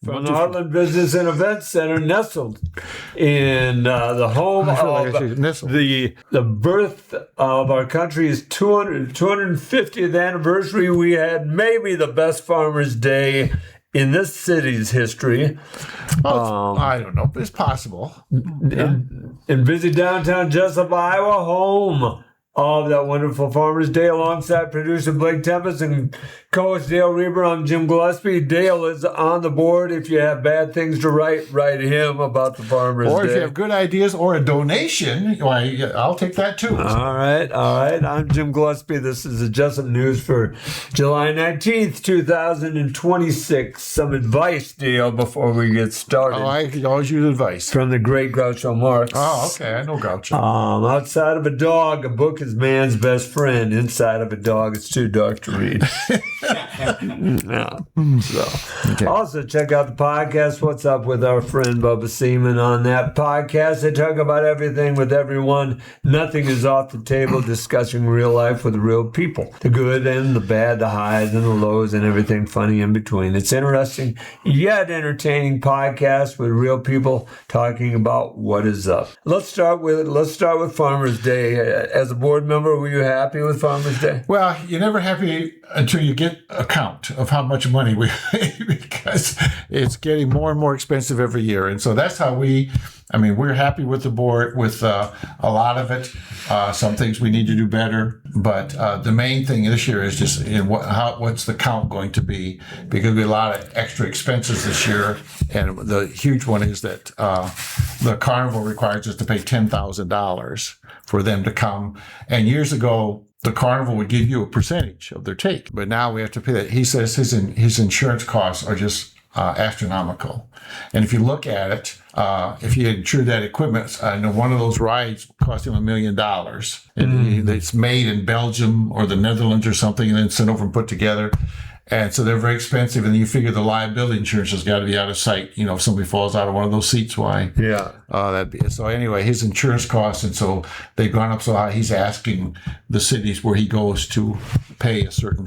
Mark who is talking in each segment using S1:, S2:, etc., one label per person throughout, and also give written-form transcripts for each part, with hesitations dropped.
S1: From the Heartland Business and Events Center, nestled in the home of the birth of our country's 250th anniversary. We had maybe the best Farmers Day in this city's history.
S2: Well, I don't know, but it's possible.
S1: In busy downtown Jesup, Iowa, home of that wonderful Farmers Day, alongside producer Blake Tempus and co-host Dale Rueber. I'm Jim Gillespie. Dale is on the board. If you have bad things to write him about the Farmers Day.
S2: Or if you have good ideas or a donation, why, I'll take that too.
S1: All right. I'm Jim Gillespie. This is the Jesup News for July 19th, 2026. Some advice, Dale, before we get started.
S2: Oh, I could always use advice.
S1: From the great Groucho Marx.
S2: Oh, okay. I know Groucho.
S1: Outside of a dog, a book is man's best friend. Inside of a dog, it's too dark to read. Also, check out the podcast, What's Up with our friend Bubba Seaman. On that podcast, they talk about everything with everyone. Nothing is off the table, discussing real life with real people. The good and the bad, the highs and the lows, and everything funny in between. It's interesting, yet entertaining podcast with real people talking about what is up. Let's start with Farmers Day. As a board member, were you happy with Farmers Day?
S2: Well, you're never happy until you get a count of how much money we pay, because it's getting more and more expensive every year. And so that's how we're happy with the board, with a lot of it. Some things we need to do better. But the main thing this year is just what's the count going to be? Because we have a lot of extra expenses this year. And the huge one is that the carnival requires us to pay $10,000 for them to come. And years ago, the carnival would give you a percentage of their take, but now we have to pay that. He says his insurance costs are just astronomical. And if you look at it, if you insure that equipment, I know one of those rides cost him $1 million. And it's made in Belgium or the Netherlands or something, and then sent over and put together. And so they're very expensive, and you figure the liability insurance has got to be out of sight. If somebody falls out of one of those seats, why?
S1: Yeah.
S2: So anyway, his insurance costs, and so they've gone up so high, he's asking the cities where he goes to pay a certain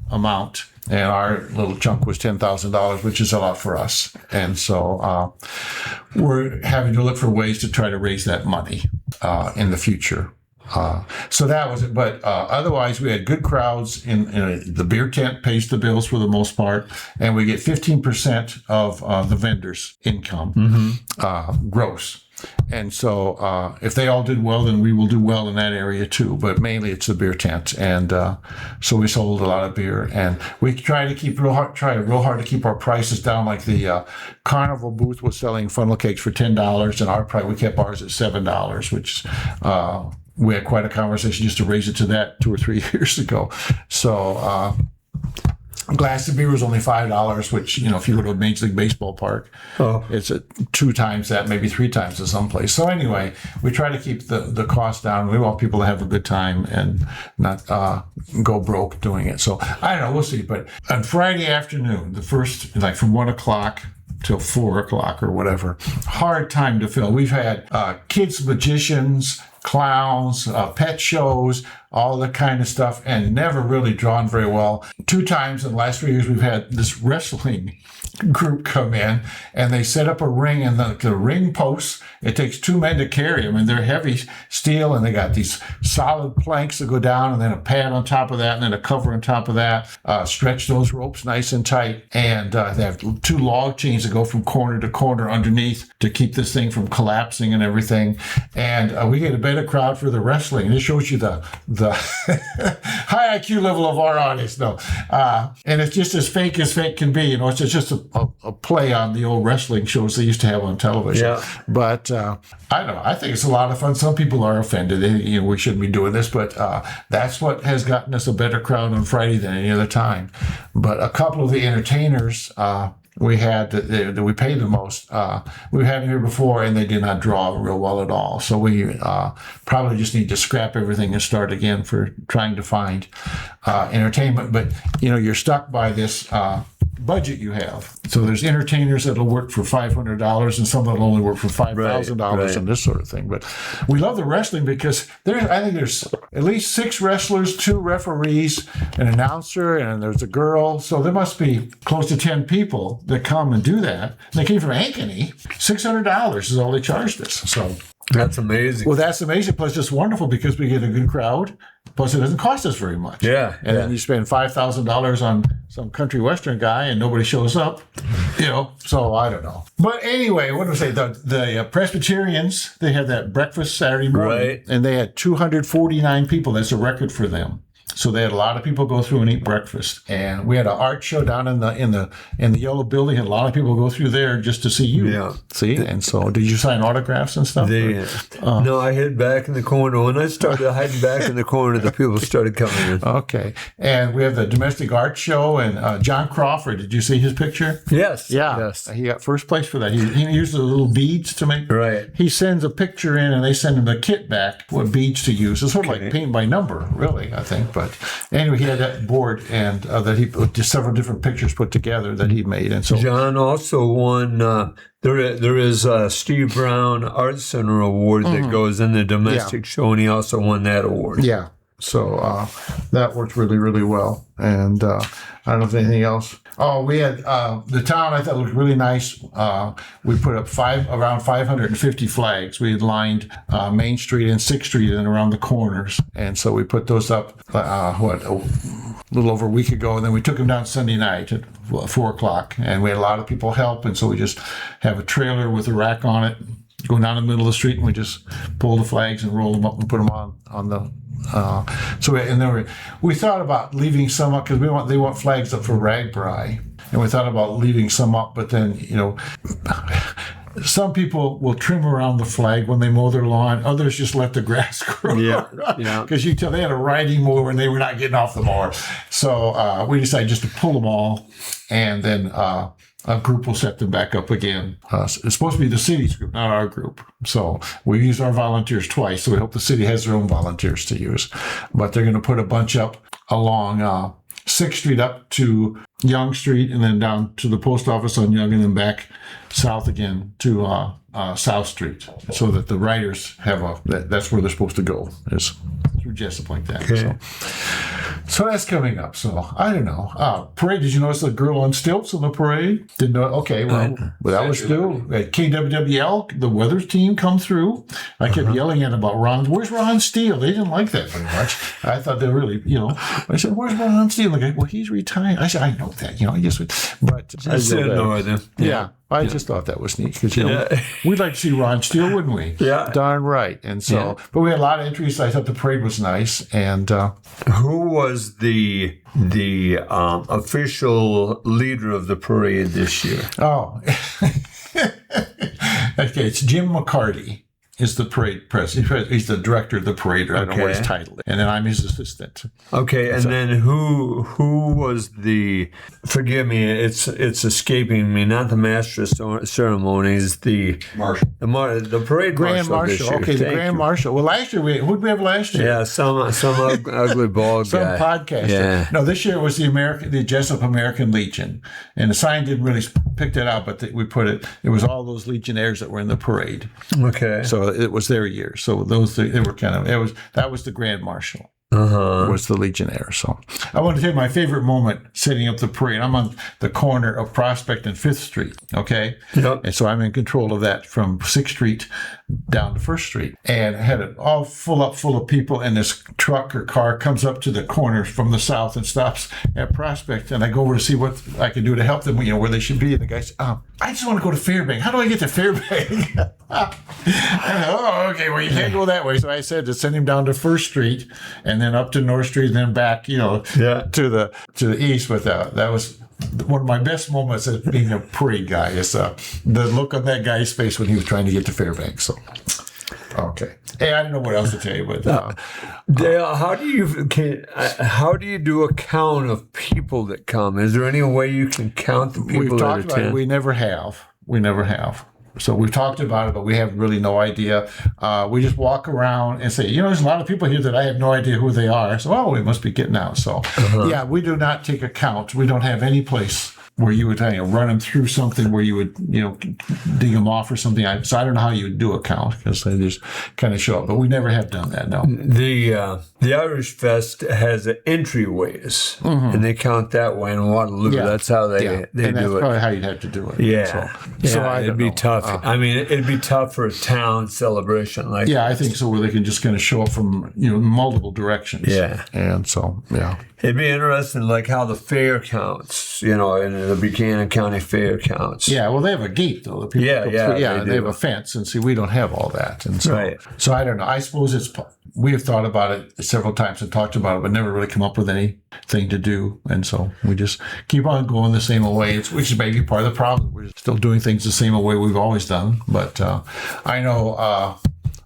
S2: amount. And our little chunk was $10,000, which is a lot for us. And so we're having to look for ways to try to raise that money in the future. So that was it. But otherwise, we had good crowds in the beer tent pays the bills for the most part, and we get 15% of the vendors' income gross. And so if they all did well, then we will do well in that area too. But mainly it's the beer tent. And so we sold a lot of beer. And we try real hard to keep our prices down. Like the carnival booth was selling funnel cakes for $10, and our price, we kept ours at $7, which we had quite a conversation just to raise it to that 2 or 3 years ago. So a glass of beer was only $5, which, if you go to a Major League Baseball park, it's at 2 times that, maybe 3 times at some place. So anyway, we try to keep the cost down. We want people to have a good time and not go broke doing it. So I don't know, we'll see. But on Friday afternoon, the first, from 1 o'clock till 4 o'clock or whatever, hard time to fill. We've had kids, magicians, clowns, pet shows, all that kind of stuff, and never really drawn very well. 2 times in the last 3 years, we've had this wrestling group come in, and they set up a ring, and the ring posts, it takes 2 men to carry them, and they're heavy steel, and they got these solid planks that go down, and then a pad on top of that, and then a cover on top of that. Stretch those ropes nice and tight, and they have 2 log chains that go from corner to corner underneath to keep this thing from collapsing and everything. And we get a better crowd for the wrestling. This shows you the high IQ level of our audience, though. And it's just as fake can be. It's just a play on the old wrestling shows they used to have on television. Yeah. But I don't know. I think it's a lot of fun. Some people are offended. We shouldn't be doing this, but that's what has gotten us a better crowd on Friday than any other time. But a couple of the entertainers we had that we paid the most, we've had them here before, and they did not draw real well at all. So we probably just need to scrap everything and start again for trying to find entertainment. But you're stuck by this budget you have. So there's entertainers that'll work for $500 and some that'll only work for $5,000 and this sort of thing. But we love the wrestling because I think there's at least 6 wrestlers, 2 referees, an announcer, and there's a girl. So there must be close to 10 people that come and do that. And they came from Ankeny. $600 is all they charged us. So
S1: that's amazing.
S2: Well, that's amazing. Plus, it's wonderful because we get a good crowd. Plus, it doesn't cost us very much.
S1: Yeah.
S2: And then you spend $5,000 on some country western guy and nobody shows up, so I don't know. But anyway, what do I say? The Presbyterians, they had that breakfast Saturday morning.
S1: Right.
S2: And they had 249 people. That's a record for them. So they had a lot of people go through and eat breakfast, and we had an art show down in the yellow building. And a lot of people go through there just to see you.
S1: Yeah.
S2: See, and so did you sign autographs and stuff?
S1: No, I hid back in the corner. When I started hiding back in the corner, the people started coming in.
S2: Okay, and we have the domestic art show, and John Crawford. Did you see his picture?
S1: Yes.
S2: Yeah.
S1: Yes.
S2: He got first place for that. He used the little beads to make.
S1: Right.
S2: He sends a picture in, and they send him the kit back. What beads to use? It's sort of like paint by number, really. I think, but. Anyway, he had that board and that he put just several different pictures put together that he made, and so
S1: John also won. There is a Steve Brown Art Center award that goes in the domestic show, and he also won that award.
S2: Yeah, so that worked really, really well. And I don't know if anything else. Oh, we had the town. I thought looked really nice. We put up around 550 flags. We had lined Main Street and 6th Street and around the corners, and so we put those up. A little over a week ago, and then we took them down Sunday night at 4:00, and we had a lot of people help, and so we just have a trailer with a rack on it, go down the middle of the street, and we just pull the flags and roll them up and put them on the. We thought about leaving some up because they want flags up for RAGBRAI, and we thought about leaving some up, but then some people will trim around the flag when they mow their lawn. Others just let the grass grow. Yeah. Because you tell they had a riding mower and they were not getting off the mower. So we decided just to pull them all, and then a group will set them back up again. It's supposed to be the city's group, not our group. So we use our volunteers twice. So we hope the city has their own volunteers to use. But they're going to put a bunch up along 6th Street up to Young Street, and then down to the post office on Young, and then back south again to South Street, so that the riders have that's where they're supposed to go, is through Jesup like that. Okay. So that's coming up. So I don't know. Parade. Did you notice the girl on stilts on the parade? Didn't know. Okay, well that was new. At KWWL, the weather team come through. I kept yelling at them about Ron. Where's Ron Steele? They didn't like that very much. I thought they really, I said, where's Ron Steele? They go, well, he's retired. I said, I know that. I just, but
S1: I said no.
S2: Yeah. I just thought that was neat because we'd like to see Ron Steele, wouldn't we?
S1: Yeah,
S2: darn right. And so, but we had a lot of entries. I thought the parade was nice. And
S1: who was the official leader of the parade this year?
S2: Oh, okay. It's Jim McCarty. Is the parade president. He's the director of the parade. I don't know what his title is. And then I'm his assistant.
S1: Okay, and then who was the, forgive me, it's escaping me, not the master of ceremonies, the
S3: marshal.
S1: The parade
S2: Grand
S1: marshal.
S2: Okay, the Grand Marshal. Well, last year, who did we have last year?
S1: Yeah, some ugly bald guy.
S2: Some podcaster. Yeah. No, this year it was the Jesup American Legion. And the sign didn't really pick that out, but we put it was all those Legionnaires that were in the parade.
S1: Okay.
S2: So it was their year. So they were that was the Grand Marshal. Was the Legionnaire. So I want to tell you my favorite moment setting up the parade. I'm on the corner of Prospect and 5th Street. Okay.
S1: Yep.
S2: And so I'm in control of that from 6th Street down to 1st Street, and I had it all full of people. And this truck or car comes up to the corner from the south and stops at Prospect. And I go over to see what I can do to help them, where they should be. And the guy says, I just want to go to Fairbank. How do I get to Fairbank? Okay, well, you can't go that way. So I said to send him down to 1st Street and then up to North Street and then back, to the east. But that was one of my best moments as being a parade guy, is the look on that guy's face when he was trying to get to Fairbanks. So, okay. Hey, I don't know what else to tell you, but
S1: Dale, how do you do a count of people that come? Is there any way you can count the people
S2: we've
S1: that
S2: talked
S1: attend?
S2: about it. We never have. So we've talked about it, but we have really no idea. We just walk around and say, there's a lot of people here that I have no idea who they are. So, we must be getting out. So, yeah, we do not take a count. We don't have any place where you would run them through something where you would, dig them off or something. So I don't know how you would do a count because they just kind of show up. But we never have done that, no.
S1: The Irish Fest has entryways, and they count that way in Waterloo.
S2: Yeah.
S1: That's how they
S2: and
S1: do
S2: that's
S1: it.
S2: probably how you'd have to do it.
S1: Yeah.
S2: So
S1: it'd be
S2: know.
S1: tough. I mean, it'd be tough for a town celebration like
S2: Yeah, I think so, where they can just kind of show up from, multiple directions.
S1: Yeah.
S2: And so, yeah.
S1: It'd be interesting, like how the fair counts, and the Buchanan County Fair counts.
S2: Yeah, well, they have a gate, though. The people
S1: Yeah,
S2: come
S1: yeah,
S2: through. Yeah,
S1: they
S2: and they
S1: do.
S2: have a fence. And see, we don't have all that. And so,
S1: Right.
S2: So I don't know. I suppose we have thought about it several times and talked about it, but never really come up with anything to do. And so we just keep on going the same way, which is maybe part of the problem. We're still doing things the same way we've always done. But I know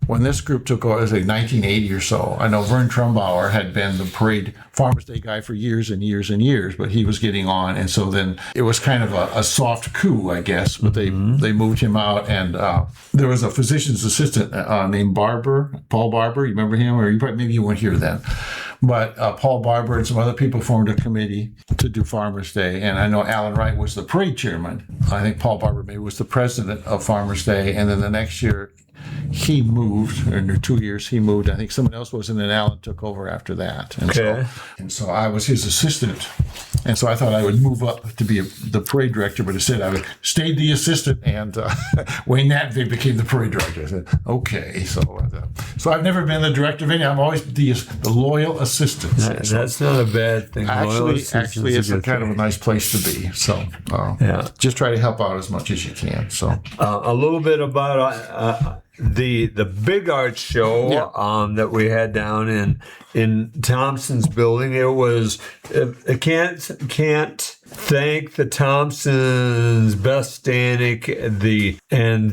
S2: when this group took over, it was like 1980 or so. I know Vern Trumbauer had been the parade Farmers Day guy for years and years and years, but he was getting on. And so then it was kind of a soft coup, I guess, but they moved him out. And there was a physician's assistant named Paul Barber. You remember him? Or maybe you weren't here then. But Paul Barber and some other people formed a committee to do Farmers Day. And I know Alan Wright was the parade chairman. I think Paul Barber maybe was the president of Farmers Day. And then the next year, he moved, or 2 years he moved. I think someone else was, and then Alan took over after that. And so I was his assistant. And so I thought I would move up to be the parade director, but instead I stayed the assistant, and Wayne Natvey became the parade director. I said, okay. So I've never been the director of any. I'm always the loyal assistant.
S1: That's not a bad thing.
S2: Actually, it's a kind of a nice place to be. So just try to help out as much as you can. So
S1: a little bit about the big art show that we had down in Thompson's building. It was I can't thank the Thompsons, Beth Stanek,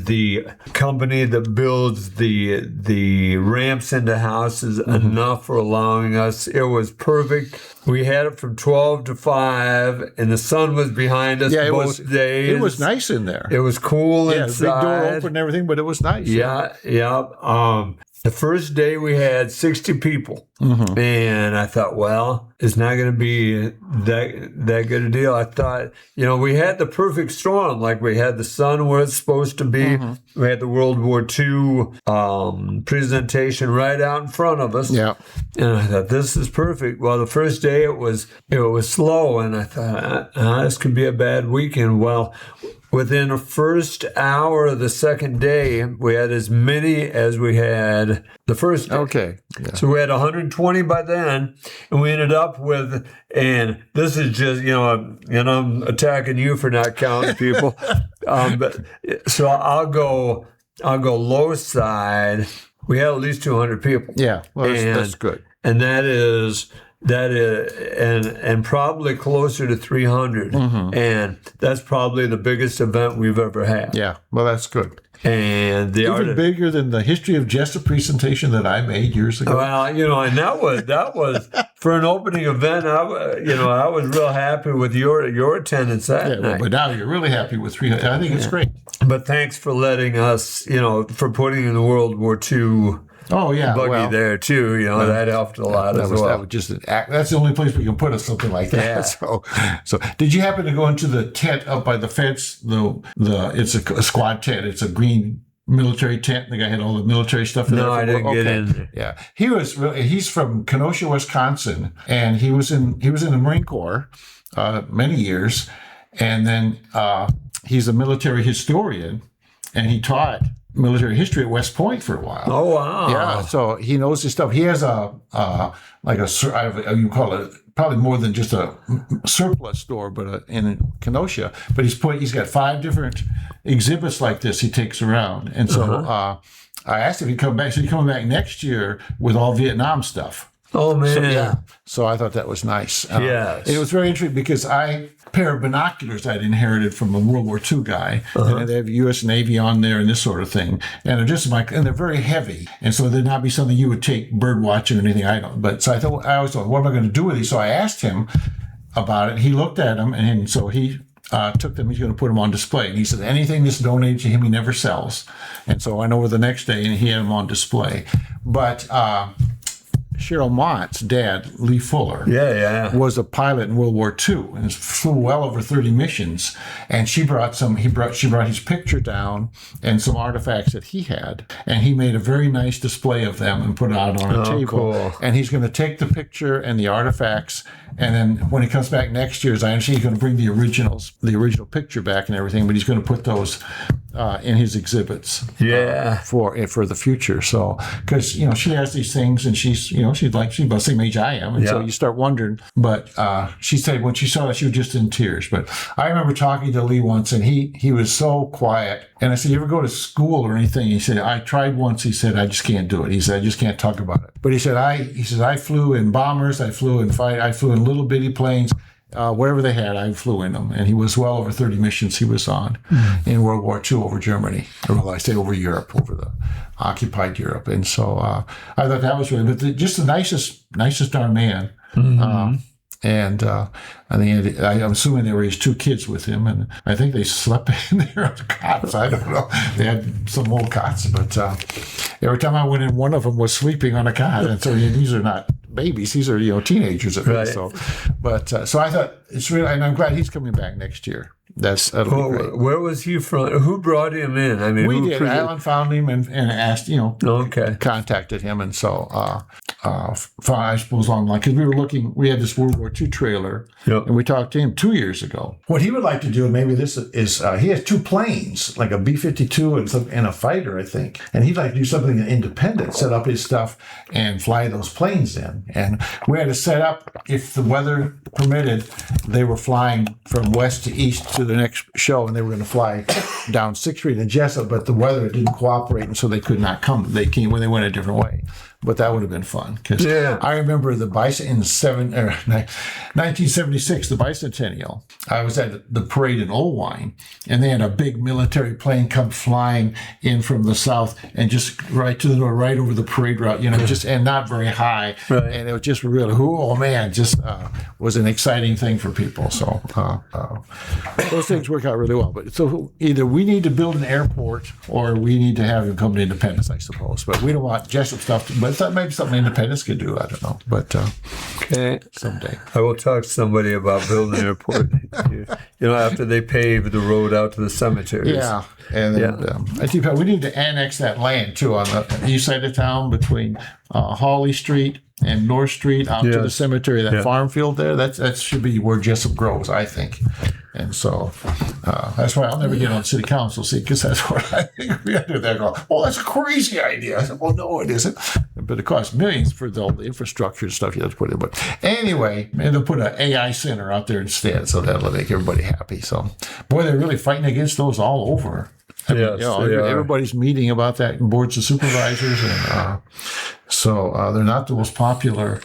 S1: the company that builds the ramps into houses enough for allowing us. It was perfect. We had it from 12 to 5, and the sun was behind us both days.
S2: It was nice in there.
S1: It was cool inside.
S2: Big door open and everything, but it was nice.
S1: Yeah. The first day we had 60 people, and I thought, well, it's not going to be that good a deal. I thought, we had the perfect storm. Like, we had the sun where it's supposed to be. We had the World War II presentation right out in front of us.
S2: Yeah.
S1: And I thought, this is perfect. Well, the first day it was slow, and I thought, this could be a bad weekend. Well, within the first hour of the second day, we had as many as we had the first day.
S2: Okay. Yeah.
S1: So we had 120 by then, and we ended up with, and this is just, I'm attacking you for not counting people. But so I'll go low side. We had at least 200 people.
S2: Yeah. Well, that's good.
S1: And that is and probably closer to 300. And that's probably the biggest event we've ever had.
S2: Yeah. Well, that's good.
S1: And
S2: even bigger than the history of Jesup presentation that I made years ago.
S1: Well, and that was for an opening event. I was real happy with your attendance that night.
S2: But now you're really happy with 300. I think it's great.
S1: But thanks for letting us, for putting in the World War II.
S2: Oh, yeah.
S1: Buggy there, too. That helped a lot as well.
S2: That was just that's the only place we can put something like that.
S1: Yeah.
S2: So did you happen to go into the tent up by the fence? It's a squad tent. It's a green military tent. The guy had all the military stuff in there.
S1: No, I didn't get in there.
S2: Yeah. He's from Kenosha, Wisconsin, and he was in the Marine Corps many years. And then he's a military historian, and he taught military history at West Point for a while.
S1: Oh, wow.
S2: Yeah, so he knows his stuff. He has you call it probably more than just a surplus store, but in Kenosha. But he's got 5 different exhibits like this he takes around. And so I asked him if he'd come back. So he's coming back next year with all Vietnam stuff.
S1: Oh, man.
S2: So I thought that was nice.
S1: Yes.
S2: It was very interesting because a pair of binoculars I'd inherited from a World War II guy, and they have U.S. Navy on there and this sort of thing. And they're very heavy. And so they'd not be something you would take bird watching or anything. I don't. But so I always thought, what am I going to do with these? So I asked him about it. He looked at them, and so he took them. He's going to put them on display. And he said, anything that's donated to him, he never sells. And so I went over the next day, and he had them on display. But Cheryl Mott's dad, Lee Fuller, was a pilot in World War II and flew well over 30 missions. And she brought his picture down and some artifacts that he had, and he made a very nice display of them and put it out on a table.
S1: Cool.
S2: And he's going to take the picture and the artifacts, and then when he comes back next year, as I understand, he's going to bring the original picture back and everything, but he's going to put those in his exhibits for the future. So because she has these things, and she's she's about the same age I am, and so you start wondering. But she said when she saw that, she was just in tears. But I remember talking to Lee once, and he was so quiet, and I said, "You ever go to school or anything?" He said, "I tried once." He said, "I just can't do it." He said, "I just can't talk about it." But he said, I flew in bombers, I flew in little bitty planes. Whatever they had, I flew in them. And he was well over 30 missions he was on in World War II over Germany. Or well, I say over Europe, over the occupied Europe. And so I thought that was really, but just the nicest darn man. I think I'm assuming there were his two kids with him, and I think they slept in there on the cots. I don't know. They had some old cots, but every time I went in, one of them was sleeping on a cot. And so these are not babies; these are teenagers at least. So, so I thought it's really, and I'm glad he's coming back next year. That'll be great.
S1: Where was he from? Who brought him in? I mean,
S2: we did. Alan found him and asked, contacted him, and so I suppose online, because we had this World War II trailer, and we talked to him 2 years ago. What he would like to do, and maybe this is, he has two planes, like a B-52 and a fighter, I think, and he'd like to do something independent, set up his stuff and fly those planes in. And we had to set up, if the weather permitted, they were flying from west to east to the next show, and they were going to fly down 6th Street in Jesup, but the weather didn't cooperate, and so they could not come. They came when they went a different way. But that would have been fun, because I remember the 1976, the bicentennial. I was at the parade in Old Wine, and they had a big military plane come flying in from the south, and just right to the door, right over the parade route, and not very high, and it was just really, was an exciting thing for people. So those things work out really well. But so either we need to build an airport, or we need to have him come to Independence, I suppose. But we don't want Jesup stuff. But maybe something Independence could do. I don't know. But someday
S1: I will talk to somebody about building an airport. After they pave the road out to the cemeteries.
S2: Yeah, and then, I think we need to annex that land too on the east side of town between Hawley Street and North Street out to the cemetery. That farm field there. That should be where Jesup grows, I think. And so that's why I'll never get on city council, because that's what I think we got to do. They go, "Oh, that's a crazy idea." I said, "Well, no, it isn't." But it costs millions for all the infrastructure and stuff you have to put in. But anyway, and they'll put an AI center out there instead, so that'll make everybody happy. So, boy, they're really fighting against those all over. Everybody's meeting about that in boards of supervisors, and so they're not the most popular.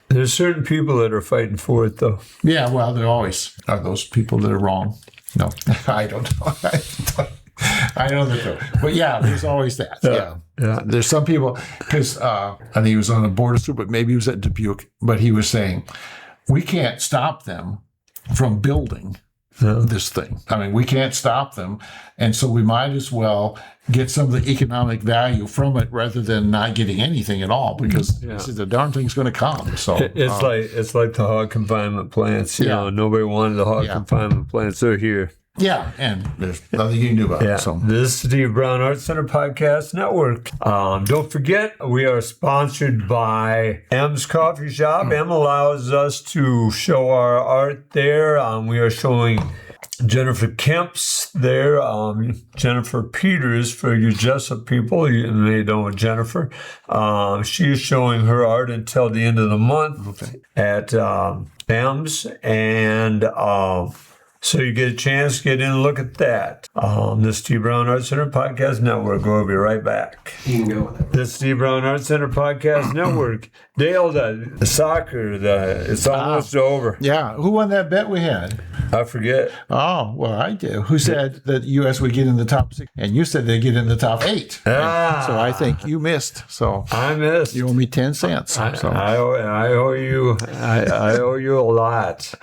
S1: There's certain people that are fighting for it, though.
S2: Yeah, well, there always are those people that are wrong. No, I don't know. I know that, though. But there's always that. Yeah. There's some people, because I think he was on the board of super, maybe he was at Dubuque, but he was saying, we can't stop them from building this thing. I mean, we can't stop them. And so we might as well get some of the economic value from it rather than not getting anything at all, because the darn thing's going to come. So
S1: it's like the hog confinement plants. Nobody wanted the hog confinement plants. They're here.
S2: Yeah, and there's nothing you can do about it. So.
S1: This is Steve Brown Art Center Podcast Network. Don't forget, we are sponsored by M's Coffee Shop. M allows us to show our art there. We are showing Jennifer Kemp's there, Jennifer Peters for you Jesup people. You may know Jennifer. She is showing her art until the end of the month at M's, and so you get a chance to get in and look at that. This Steve Brown Art Center Podcast Network. We'll be right back.
S3: You can go with it.
S1: This Steve Brown Art Center Podcast Network. Dale, the soccer, it's almost over.
S2: Yeah. Who won that bet we had?
S1: I forget.
S2: Oh, well, I do. Who said that U.S. would get in the top 6? And you said they'd get in the top 8. So I think you missed. So
S1: I missed.
S2: You owe me 10 cents.
S1: I owe you. I owe you a lot.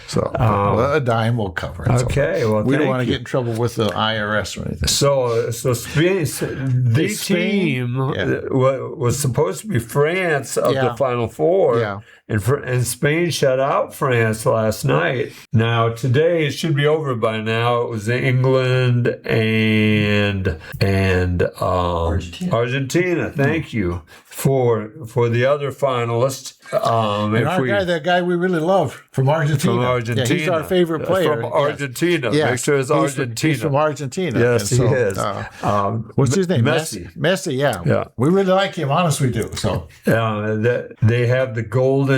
S2: So a dime will cover it.
S1: Okay, well,
S2: we don't
S1: thank
S2: want to
S1: you.
S2: get in trouble with the IRS or anything.
S1: So Spain, the team was supposed to be France of the Final Four.
S2: Yeah.
S1: And Spain shut out France last night. Now today it should be over by now. It was England and Argentina. Thank you for the other finalists.
S2: And that guy we really love from Argentina. Yeah, he's our favorite player.
S1: From Argentina. Yes. Make sure it's Argentina.
S2: He's from Argentina.
S1: Yes, he is.
S2: What's his name?
S1: Messi.
S2: Yeah. We really like him. Honestly, we do. So
S1: they have the golden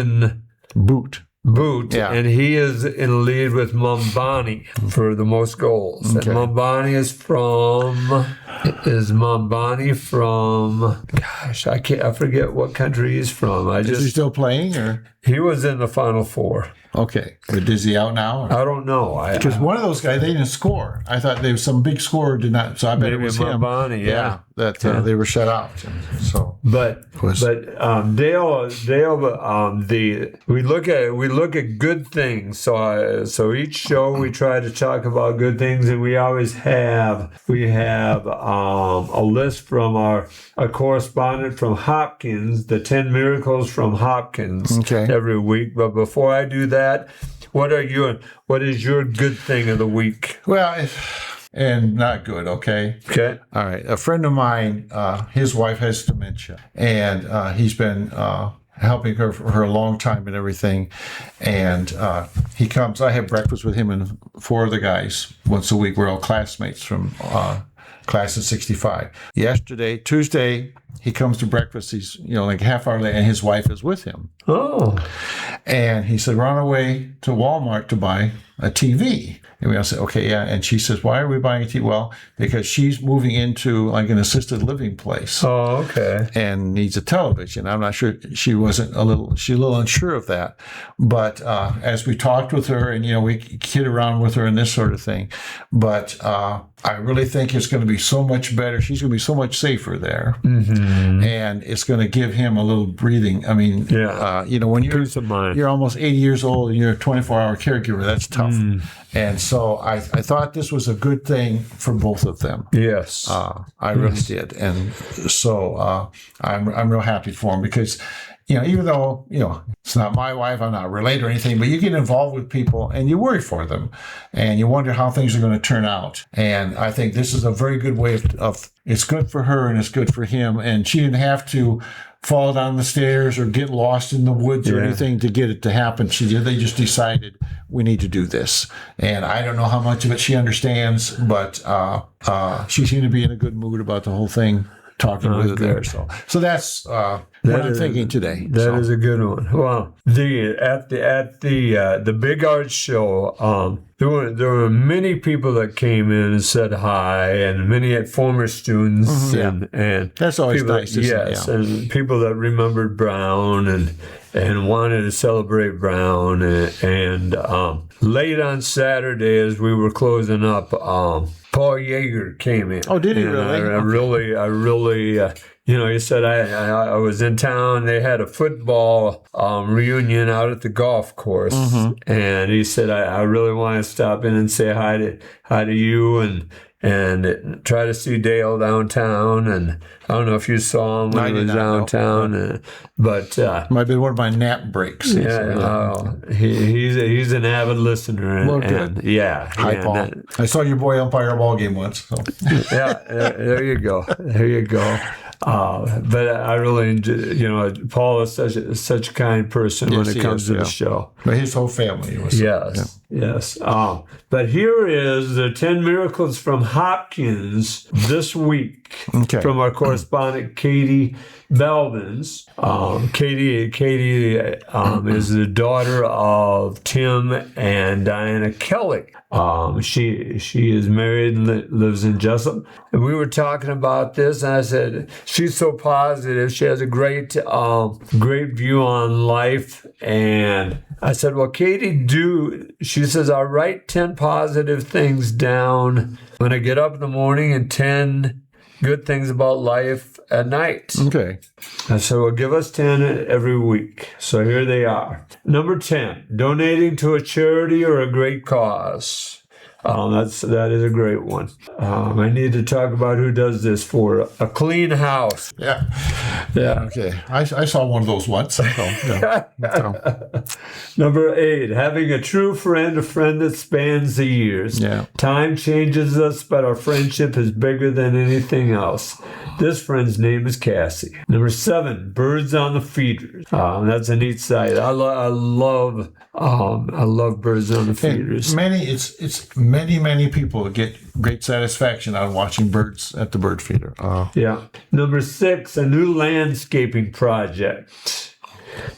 S2: boot.
S1: And he is in the lead with Mambani for the most goals. Okay. And Mambani from gosh, I forget what country he's from.
S2: Is he still playing, or
S1: he was in the Final Four?
S2: Okay, but is he out now?
S1: I don't know.
S2: Because one of those guys, they didn't score. I thought there was some big scorer did not. So I bet it was him.
S1: Mambani,
S2: they were shut out. So,
S1: Dale, we look at good things. So each show we try to talk about good things, and we always have a list from our correspondent from Hopkins, the 10 miracles from Hopkins every week. But before I do that, what is your good thing of the week?
S2: Well, and not good, okay?
S1: Okay.
S2: All right. A friend of mine, his wife has dementia, and he's been helping her for a long time and everything. And he comes, I have breakfast with him and 4 other guys once a week. We're all classmates from class of 65. Tuesday, he comes to breakfast. He's, like half hour late, and his wife is with him.
S1: Oh.
S2: And he said, we're on our way to Walmart to buy a TV. And we all said, okay, yeah. And she says, why are we buying a TV? Well, because she's moving into like an assisted living place.
S1: Oh, okay.
S2: And needs a television. I'm not sure. She's a little unsure of that. But as we talked with her, and we kid around with her and this sort of thing, but I really think it's going to be so much better. She's going to be so much safer there, and it's going to give him a little breathing. I mean, when you're almost 80 years old and you're a 24-hour caregiver, that's tough. And so I thought this was a good thing for both of them.
S1: Yes,
S2: I really did, and so I'm real happy for him because. Even though, it's not my wife, I'm not related or anything, but you get involved with people and you worry for them and you wonder how things are going to turn out. And I think this is a very good way of it's good for her and it's good for him. And she didn't have to fall down the stairs or get lost in the woods or anything to get it to happen. They just decided we need to do this. And I don't know how much of it she understands, but she seemed to be in a good mood about the whole thing. Talking with her there, so that's what I'm thinking today.
S1: That is a good one. Well, at the Big Arts show, there were many people that came in and said hi, and many former students, and
S2: that's always
S1: people,
S2: nice to see.
S1: And people that remembered Brown and wanted to celebrate Brown, and late on Saturday as we were closing up. Paul Yeager came in.
S2: Oh, did he really?
S1: I really, he said I was in town. They had a football reunion out at the golf course, and he said I really want to stop in and say hi to you and try to see Dale downtown. And I don't know if you saw him when he was downtown, but
S2: might have been one of my nap breaks.
S1: He's an avid listener.
S2: Well, good. Hi, Paul. I saw your boy umpire a ball game once. So.
S1: There you go. But I really enjoy, Paul is such a kind person when it comes to the show.
S2: But his whole family was.
S1: Yes. But here is the 10 miracles from Hopkins this week from our correspondent, Katie Belvins. Katie is the daughter of Tim and Diana Kelly. She is married and lives in Jesup. And we were talking about this, and I said, she's so positive. She has a great view on life. And I said, well, Katie, she says, I write 10 positive things down when I get up in the morning and 10 good things about life at night.
S2: Okay.
S1: And so we'll give us 10 every week. So here they are. Number 10, donating to a charity or a great cause. That is a great one. I need to talk about who does this for a clean house.
S2: Yeah.
S1: Yeah.
S2: Okay. I saw one of those once. So, yeah.
S1: Number 8, having a true friend, a friend that spans the years.
S2: Yeah.
S1: Time changes us, but our friendship is bigger than anything else. This friend's name is Cassie. Number 7, birds on the feeders. That's a neat sight. I love birds on the feeders.
S2: Many people get great satisfaction out of watching birds at the bird feeder.
S1: Yeah. Number 6, a new landscaping project.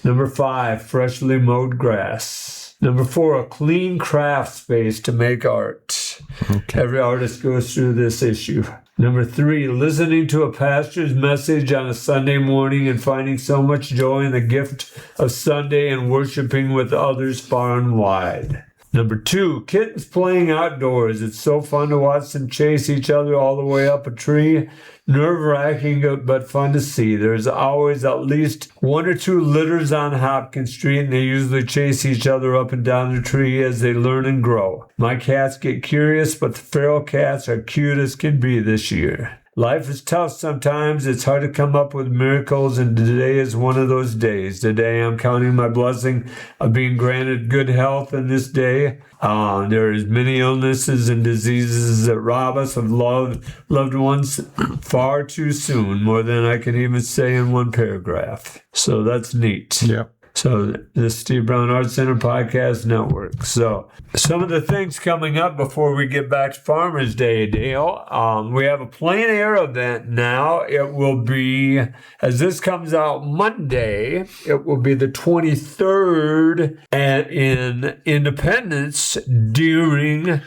S1: Number 5, freshly mowed grass. Number 4, a clean craft space to make art.
S2: Okay.
S1: Every artist goes through this issue. Number 3, listening to a pastor's message on a Sunday morning and finding so much joy in the gift of Sunday and worshiping with others far and wide. Number 2, kittens playing outdoors. It's so fun to watch them chase each other all the way up a tree. Nerve-wracking, but fun to see. There's always at least 1 or 2 litters on Hopkins Street, and they usually chase each other up and down the tree as they learn and grow. My cats get curious, but the feral cats are cute as can be this year. Life is tough sometimes. It's hard to come up with miracles, and today is one of those days. Today I'm counting my blessing of being granted good health in this day. There is many illnesses and diseases that rob us of loved ones far too soon, more than I can even say in one paragraph. So that's neat.
S2: Yeah.
S1: So the Steve Brown Arts Center Podcast Network. So some of the things coming up before we get back to Farmers Day, Dale. We have a plein air event now. It will be, as this comes out Monday, it will be the 23rd in Independence during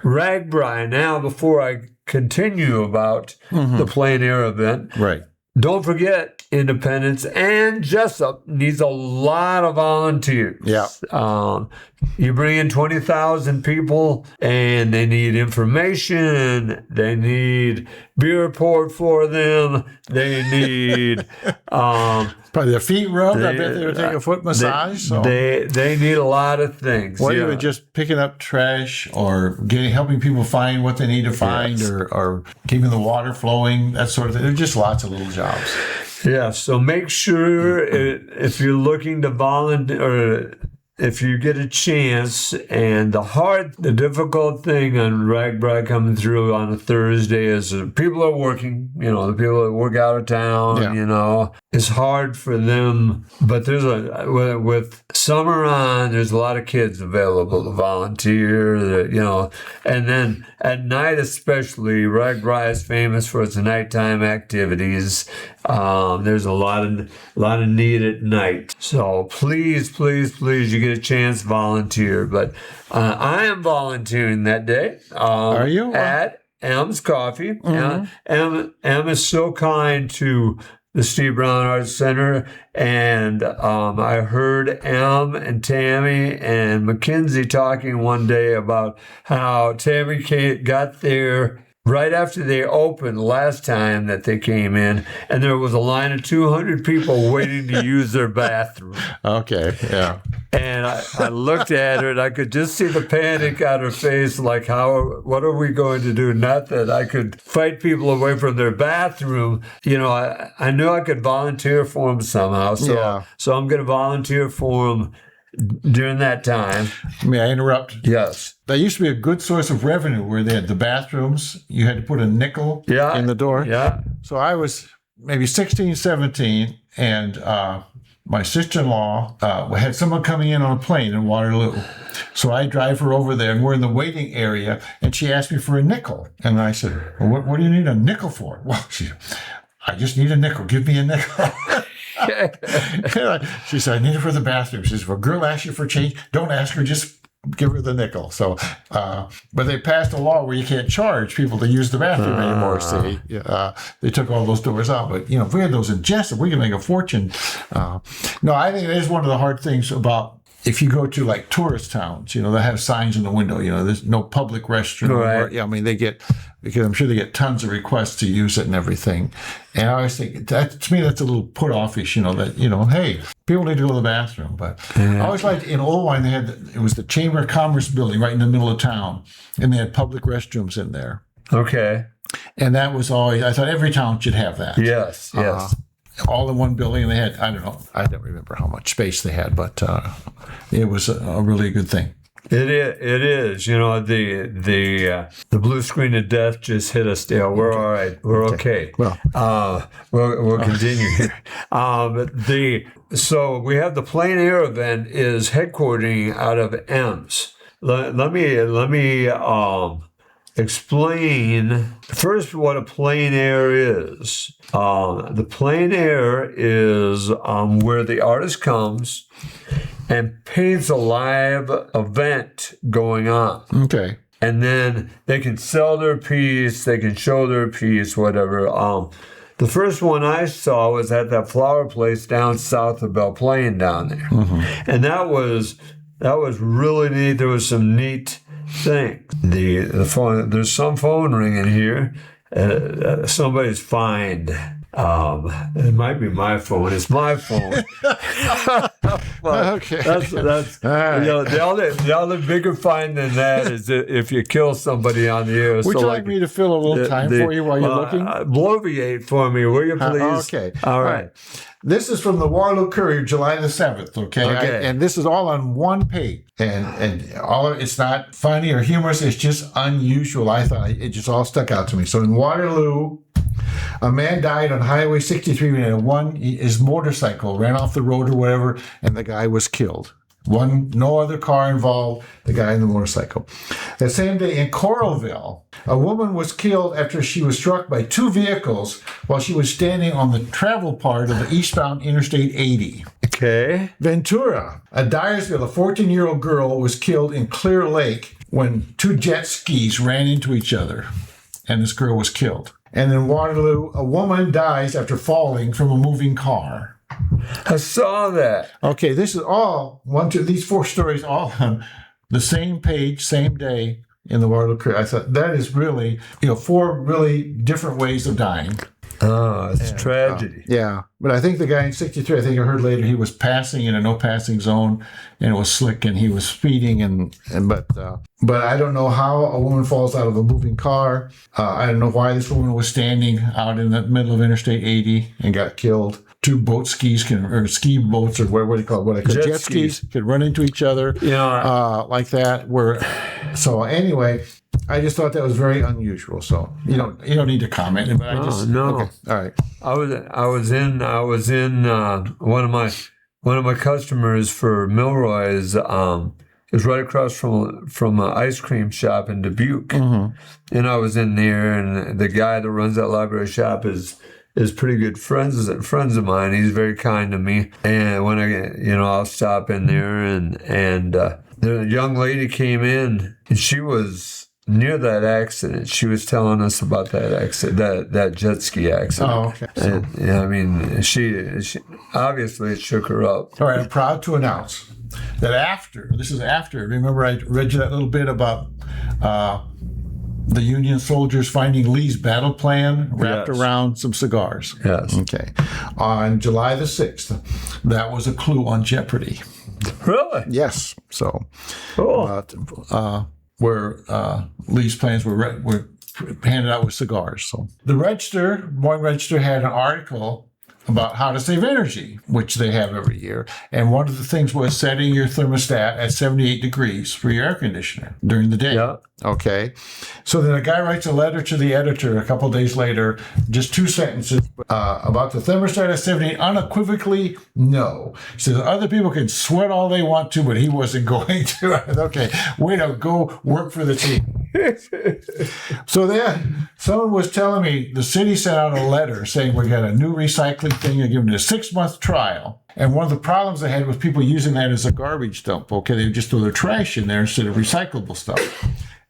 S1: RAGBRAI. Now, before I continue about the plein air event,
S2: Right.
S1: don't forget, Independence and Jesup needs a lot of volunteers.
S2: Yeah.
S1: You bring in 20,000 people, and they need information. They need beer poured for them. They need
S2: probably their feet rubbed. I bet they would take a foot massage.
S1: They need a lot of things.
S2: Or even just picking up trash, or helping people find what they need to find, or keeping the water flowing, that sort of thing. There's just lots of little jobs.
S1: Yeah, so make sure if you're looking to volunteer, or if you get a chance, and the difficult thing on RAGBRAI coming through on a Thursday is people are working, the people that work out of town, it's hard for them. But there's with summer on, there's a lot of kids available to volunteer, and then at night especially, RAGBRAI is famous for its nighttime activities. There's a lot of need at night. So please, you get a chance, volunteer. But I am volunteering that day.
S2: Are you?
S1: At M's Coffee. Mm-hmm. M is so kind to the Steve Brown Arts Center, and I heard M and Tammy and Mackenzie talking one day about how Tammy got there right after they opened last time that they came in, and there was a line of 200 people waiting to use their bathroom.
S2: Okay, yeah.
S1: And I looked at her, and I could just see the panic on her face, like, what are we going to do? Not that I could fight people away from their bathroom. I knew I could volunteer for them somehow. So I'm going to volunteer for them during that time.
S2: May I interrupt?
S1: Yes.
S2: That used to be a good source of revenue, where they had the bathrooms. You had to put a nickel in the door.
S1: Yeah.
S2: So I was maybe 16, 17, and my sister-in-law had someone coming in on a plane in Waterloo. So I drive her over there, and we're in the waiting area, and she asked me for a nickel. And I said, well, what do you need a nickel for? Well, I just need a nickel. Give me a nickel. She said, I need it for the bathroom. She says, well, girl asks you for change. Don't ask her, just give her the nickel. So, but they passed a law where you can't charge people to use the bathroom anymore. See, they took all those doors out. But, if we had those in Jesup, we could make a fortune. No, I think it is one of the hard things about if you go to like tourist towns, they have signs in the window, there's no public restroom.
S1: Right.
S2: Yeah, I mean, because I'm sure they get tons of requests to use it and everything. And I always think to me, that's a little put offish, hey, people need to go to the bathroom. But I always liked in Oldwine, it was the Chamber of Commerce building right in the middle of town. And they had public restrooms in there.
S1: Okay.
S2: And that was always, I thought every town should have that.
S1: Yes.
S2: All in one building, and they had, I don't remember how much space they had, but it was a really good thing.
S1: It is. The blue screen of death just hit us. Yeah, we're all right. We're okay.
S2: Well,
S1: we'll continue here. So we have the plein air event is headquartering out of EMS. Let me explain first what a plein air is. The plein air is where the artist comes and paints a live event going on.
S2: Okay.
S1: And then they can sell their piece, they can show their piece, whatever. The first one I saw was at that flower place down south of Belle Plaine down there. Mm-hmm. And that was really neat. There was some neat things. The phone, there's some phone ringing here. Somebody's fined. It might be my phone. It's my phone.
S2: Okay.
S1: That's
S2: right.
S1: The other bigger fine than that is if you kill somebody on the air.
S2: Would you like me to fill a little time for you while you're looking?
S1: Bloviate for me, will you please?
S2: Okay.
S1: All right.
S2: This is from the Waterloo Courier, July the 7th, okay? And this is all on one page. And it's not funny or humorous. It's just unusual. I thought it just all stuck out to me. So in Waterloo, a man died on Highway 63 when his motorcycle ran off the road or whatever, and the guy was killed. No other car involved, the guy in the motorcycle. The same day in Coralville, a woman was killed after she was struck by two vehicles while she was standing on the travel part of the eastbound Interstate 80.
S1: Okay.
S2: Ventura, a Dyersville, a 14-year-old girl was killed in Clear Lake when two jet skis ran into each other, and this girl was killed. And in Waterloo, a woman dies after falling from a moving car.
S1: I saw that.
S2: Okay, this is all these four stories all on the same page, same day in the Waterloo Courier. I thought that is really, four really different ways of dying.
S1: Oh, it's tragedy.
S2: Yeah, but I think the guy in 63, I think I heard later, he was passing in a no passing zone, and it was slick, and he was speeding, but I don't know how a woman falls out of a moving car. I don't know why this woman was standing out in the middle of Interstate 80 and got killed. Two ski boats, or what do you call it? Jet skis could run into each other, like that. So anyway, I just thought that was very unusual. So you don't need to comment. But
S1: no.
S2: Okay. All right.
S1: I was in one of my customers for Milroy's. It was right across from an ice cream shop in Dubuque, and I was in there, and the guy that runs that library shop is pretty good friends of mine. He's very kind to me, and when I'll stop in there, and the young lady came in, and she was near that accident. She was telling us about that accident, that jet ski accident.
S2: Oh, okay.
S1: And, I mean, she obviously it shook her up.
S2: All right, I'm proud to announce that after, remember I read you that little bit about the Union soldiers finding Lee's battle plan wrapped around some cigars.
S1: Yes.
S2: Okay. On July the 6th, that was a clue on Jeopardy.
S1: Really?
S2: Yes. So,
S1: cool.
S2: Where Lee's plans were handed out with cigars. So the Morning Register had an article about how to save energy, which they have every year. And one of the things was setting your thermostat at 78 degrees for your air conditioner during the day.
S1: Yeah.
S2: Okay. So then a guy writes a letter to the editor a couple days later, just 2 sentences about the thermostat at 78, unequivocally, no. He says, other people can sweat all they want to, but he wasn't going to. Okay, way to go work for the team. So then someone was telling me the city sent out a letter saying we got a new recycling thing and giving it a 6-month trial. And one of the problems they had was people using that as a garbage dump. Okay, they would just throw their trash in there instead of recyclable stuff.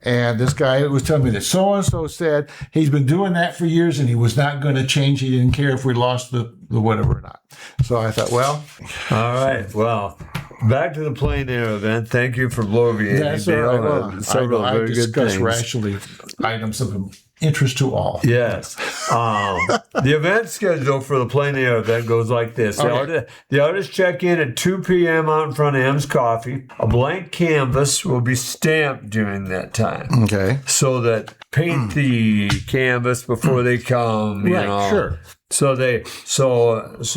S2: And this guy was telling me that so-and-so said he's been doing that for years and he was not going to change. He didn't care if we lost the whatever or not. So I thought, well.
S1: All right. Well, back to the plein air event. Thank you for bloviating.
S2: That's all right. Well,
S1: Several
S2: I
S1: very good
S2: discuss
S1: things.
S2: rationally items of interest to all.
S1: Yes. The event schedule for the plein air event goes like this.
S2: Okay.
S1: The artists check in at 2 p.m. out in front of M's Coffee. A blank canvas will be stamped during that time.
S2: Okay.
S1: So that paint the canvas before they come, you know.
S2: Sure.
S1: So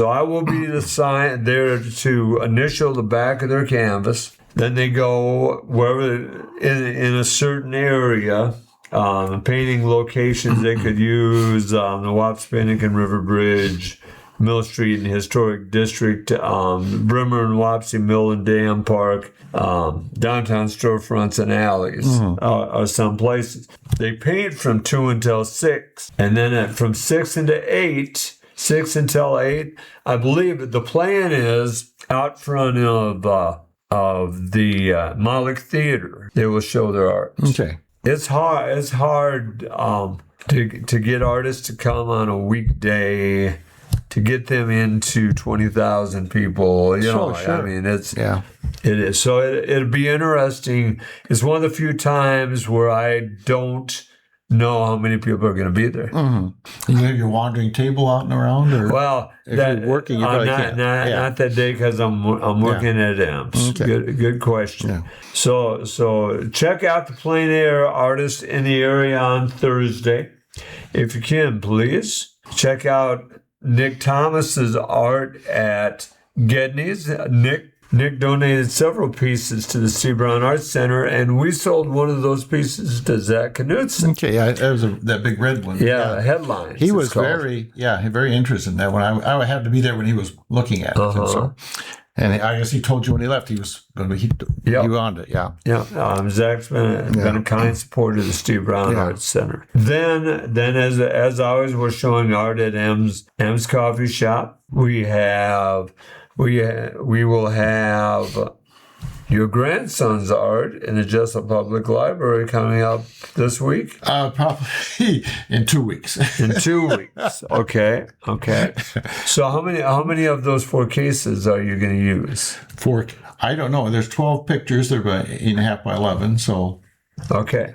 S1: I will be the sign there to initial the back of their canvas. Then they go wherever in a certain area. Painting locations they could use, the Wapsipinicon and River Bridge, Mill Street and Historic District, Brimmer and Wapsie Mill and Dam Park, downtown storefronts and alleys are some places. They paint from 2 until 6, and then from 6 until 8, I believe the plan is out front of the Moloch Theater. They will show their art.
S2: Okay.
S1: It's hard to get artists to come on a weekday, to get them into 20,000 people. You know,
S2: Sure.
S1: I mean, it is. So it'll be interesting. It's one of the few times where I don't know how many people are going to be there.
S2: Mm-hmm. You have your wandering table out and around, or
S1: well,
S2: if you're working, you probably can't.
S1: Not that day because I'm working at M's.
S2: Okay.
S1: Good question.
S2: Yeah.
S1: So check out the plein air artists in the area on Thursday, if you can, please. Check out Nick Thomas's art at Gedney's. Nick donated several pieces to the C. Brown Arts Center, and we sold one of those pieces to Zach Knudsen.
S2: Okay, yeah, that was that big red one.
S1: Yeah, Headlines.
S2: He was very interested in that one. I had to be there when he was looking at it. And I guess he told you when he left he was going to be on it. Yeah.
S1: Yeah. Zach's been a kind supporter of the Steve Brown Arts Center. Then as always, we're showing art at M's Coffee Shop. We will have your grandson's art in the Jesup Public Library coming up this week.
S2: Probably in 2 weeks.
S1: In 2 weeks. Okay. So how many of those 4 cases are you going to use?
S2: 4. I don't know. There's 12 pictures. They're about 8.5 by 11. So.
S1: Okay.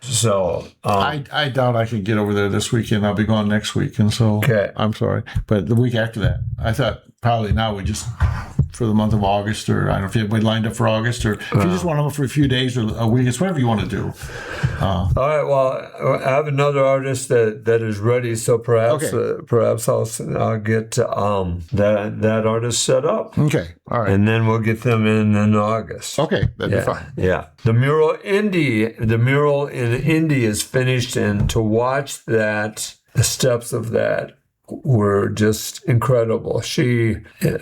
S1: So
S2: I doubt I can get over there this weekend. I'll be gone next week, and so I'm sorry. But the week after that, I thought probably now we just for the month of August, or I don't know if you have lined up for August, or if you just want them for a few days or a week, it's whatever you want to do.
S1: All right. Well, I have another artist that is ready, so perhaps I'll get that artist set up.
S2: Okay. All right.
S1: And then we'll get them in August.
S2: Okay, that'd be fine.
S1: Yeah. The mural in Indy is finished, and to watch that, the steps of that were just incredible.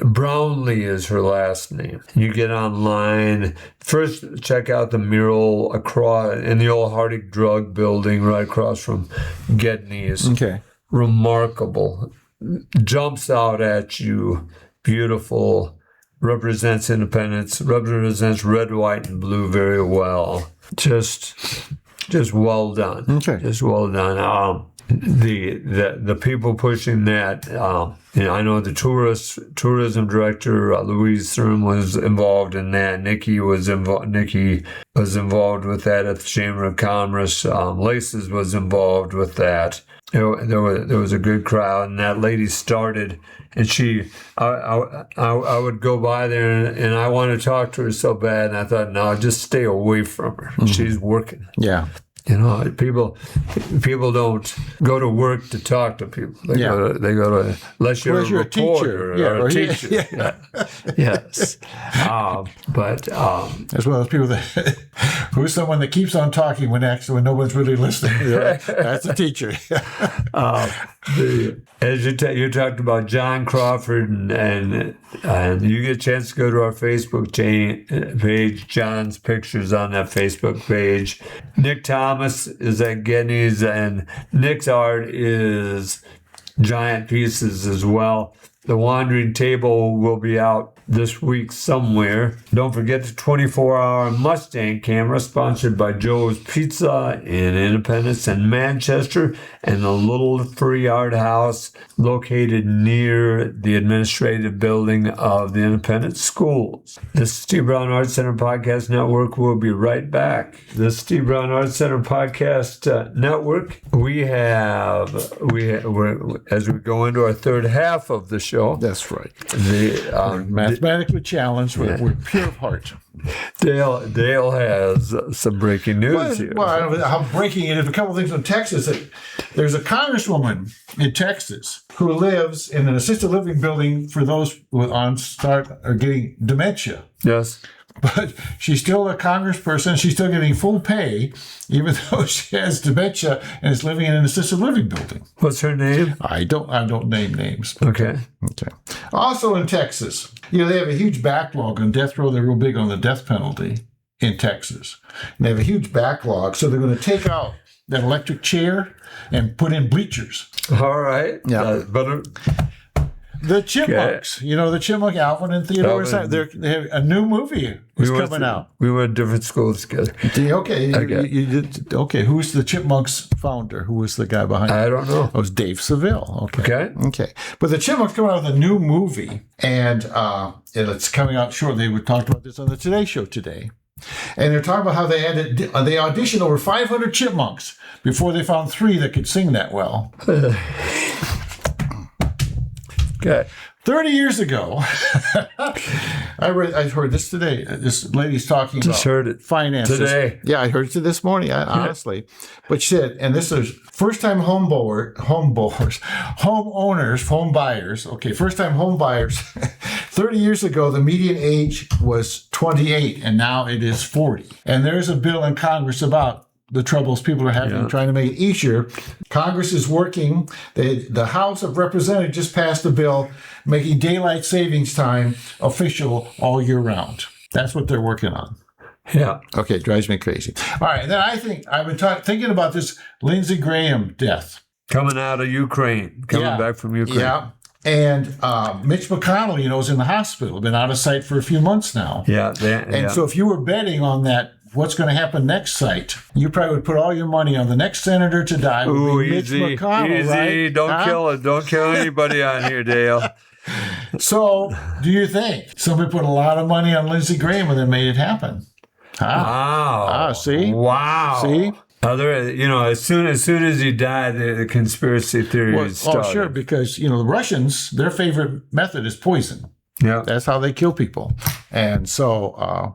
S1: Brownlee is her last name. You get online. First, check out the mural across in the old Hardig Drug Building right across from Gedney's.
S2: Okay.
S1: Remarkable. Jumps out at you. Beautiful. Represents independence. Represents red, white, and blue very well. Just well done.
S2: Okay.
S1: Just well done. The people pushing that, I know the tourism director Louise Thurm was involved in that. Nikki was involved with that at the Chamber of Commerce. Laces was involved with that. There was a good crowd, and that lady started. And I would go by there, and I wanted to talk to her so bad, and I thought, no, just stay away from her. Mm-hmm. She's working.
S2: Yeah.
S1: You know, people don't go to work to talk to people. They go to unless you're a reporter or a teacher. Yeah. Yes. But
S2: as well as people who's someone that keeps on talking when no one's really listening. That's a teacher.
S1: As you talked about John Crawford, and you get a chance to go to our Facebook page. John's pictures on that Facebook page. Nick Thomas is at Gedney's, and Nick's art is giant pieces as well. The Wandering Table will be out this week somewhere. Don't forget the 24-hour Mustang camera sponsored by Joe's Pizza in Independence and Manchester, and the Little Free Art House located near the administrative building of the Independent Schools. The Steve Brown Arts Center Podcast Network will be right back. The Steve Brown Arts Center Podcast Network, we're as we go into our third half of the show.
S2: That's right. Mathematically challenged, we're pure of heart.
S1: Dale has some breaking news here.
S2: Well, I don't know how breaking it is. A couple of things in Texas. There's a congresswoman in Texas who lives in an assisted living building for those who are getting dementia.
S1: Yes.
S2: But she's still a congressperson. She's still getting full pay, even though she has dementia and is living in an assisted living building.
S1: What's her name?
S2: I don't name names.
S1: Okay.
S2: Also in Texas, they have a huge backlog on death row. They're real big on the death penalty in Texas. And they have a huge backlog, so they're going to take out that electric chair and put in bleachers.
S1: All right.
S2: Yeah. The Chipmunks, the Chipmunk, Alvin and Theodore, they have a new movie coming out.
S1: We went to different schools together.
S2: Okay. You did. Okay. Who's the Chipmunks founder? Who was the guy behind it?
S1: I don't know.
S2: It was Dave Seville. Okay. But the Chipmunks coming out with a new movie, and it's coming out shortly. We talked about this on the Today Show today. And they're talking about how they auditioned over 500 chipmunks before they found 3 that could sing that well.
S1: Okay.
S2: 30 years ago, I heard this today. This lady's talking about finances. Today. Yeah, I heard it this morning, honestly. But she said, and this is first-time home buyers. Okay, first-time home buyers. 30 years ago, the median age was 28, and now it is 40. And there's a bill in Congress about the troubles people are having trying to make it easier. Congress is working. The House of Representatives just passed a bill making daylight savings time official all year round. That's what they're working on.
S1: Yeah.
S2: Okay, it drives me crazy. All right, and then I've been thinking about this Lindsey Graham death.
S1: Coming out of Ukraine. Back from Ukraine.
S2: Yeah. And Mitch McConnell, is in the hospital, been out of sight for a few months now.
S1: Yeah.
S2: So if you were betting on that, what's going to happen next site, you probably would put all your money on the next senator to die.
S1: Ooh,
S2: Mitch McConnell,
S1: easy.
S2: Right?
S1: Don't kill it. Don't kill anybody on here, Dale.
S2: So, do you think somebody put a lot of money on Lindsey Graham and then made it happen?
S1: Wow.
S2: See?
S1: Wow.
S2: See?
S1: As soon as he died, the conspiracy theories started.
S2: Oh, sure, because, the Russians, their favorite method is poison.
S1: Yeah.
S2: That's how they kill people. And so, I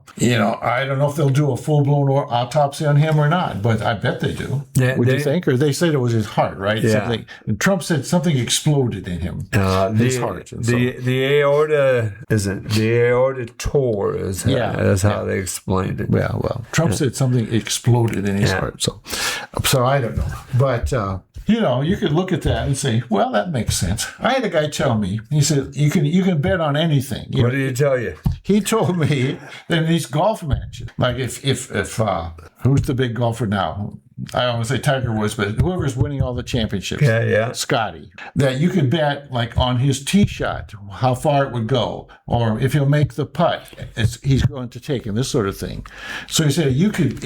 S2: don't know if they'll do a full-blown autopsy on him or not, but I bet they do. Yeah, Would you think? Or they said it was his heart, right?
S1: Yeah.
S2: And Trump said something exploded in him, his heart.
S1: The aorta isn't. The aorta tore is how they explained it.
S2: Yeah, well, Trump said something exploded in his heart. So I don't know. But, you could look at that and say, well, that makes sense. I had a guy tell me, he said, you can bet on anything.
S1: What did he tell you?
S2: He told me that in these golf matches, like if who's the big golfer now? I don't want to say Tiger Woods, but whoever's winning all the championships, Scotty, that you could bet like on his tee shot how far it would go, or if he'll make the putt, he's going to take him, this sort of thing. So he said you could